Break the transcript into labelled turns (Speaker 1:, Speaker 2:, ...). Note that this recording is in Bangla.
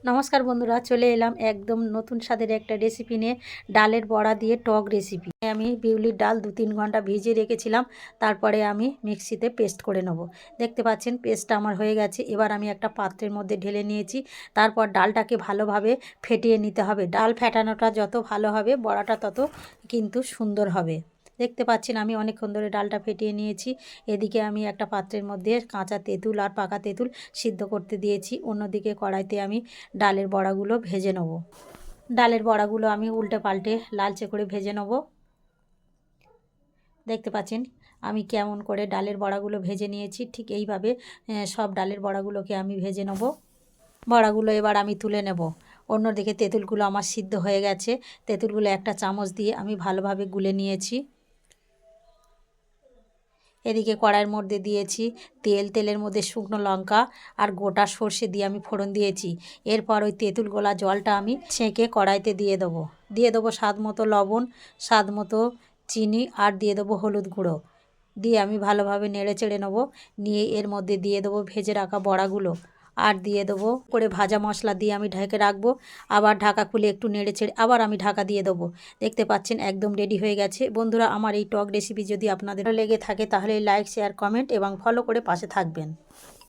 Speaker 1: নমস্কার বন্ধুরা, চলে এলাম একদম নতুন স্বাদের একটা রেসিপি নিয়ে। ডালের বড়া দিয়ে টক রেসিপি। আমি বিউলির ডাল 2-3 ঘন্টা ভিজিয়ে রেখেছিলাম, তারপরে আমি মিক্সিতে পেস্ট করে নেব। দেখতে পাচ্ছেন পেস্টটা আমার হয়ে গেছে। এবার আমি একটা পাত্রের মধ্যে ঢেলে নিয়েছি। তারপর ডালটাকে ভালোভাবে ফেটিয়ে নিতে হবে। ডাল ফেটানোটা যত ভালো হবে বড়াটা তত কিন্তু সুন্দর হবে। দেখতে পাচ্ছেন আমি অনেকক্ষণ ধরে ডালটা ফেটিয়ে নিয়েছি। এদিকে আমি একটা পাত্রের মধ্যে কাঁচা তেঁতুল আর পাকা তেঁতুল সিদ্ধ করতে দিয়েছি। অন্যদিকে কড়াইতে আমি ডালের বড়াগুলো ভেজে নেব। ডালের বড়াগুলো আমি উল্টে পাল্টে লালচে করে ভেজে নেব। দেখতে পাচ্ছেন আমি কেমন করে ডালের বড়াগুলো ভেজে নিয়েছি। ঠিক এইভাবে সব ডালের বড়াগুলোকে আমি ভেজে নেব। বড়াগুলো এবার আমি তুলে নেব। অন্যদিকে তেঁতুলগুলো আমার সিদ্ধ হয়ে গেছে। তেঁতুলগুলো একটা চামচ দিয়ে আমি ভালোভাবে গুলে নিয়েছি। এদিকে কড়াইয়ের মধ্যে দিয়েছি তেলের মধ্যে শুকনো লঙ্কা আর গোটা সর্ষে দিয়ে আমি ফোড়ন দিয়েছি। এরপর ওই তেঁতুল গোলা জলটা আমি ছেঁকে কড়াইতে দিয়ে দেবো স্বাদ মতো লবণ, স্বাদ মতো চিনি আর দিয়ে দেবো হলুদ গুঁড়ো। দিয়ে আমি ভালোভাবে নেড়ে চেড়ে নেবো। নিয়ে এর মধ্যে দিয়ে দেবো ভেজে রাখা বড়াগুলো আর দিয়ে দেবো করে ভাজা মশলা দিয়ে আমি ঢেকে রাখবো। আবার ঢাকা খুলে একটু নেড়ে চেড়ে আবার আমি ঢাকা দিয়ে দেবো। দেখতে পাচ্ছেন একদম রেডি হয়ে গেছে। বন্ধুরা, আমার এই টক রেসিপি যদি আপনাদের লেগে থাকে তাহলে লাইক, শেয়ার, কমেন্ট এবং ফলো করে পাশে থাকবেন।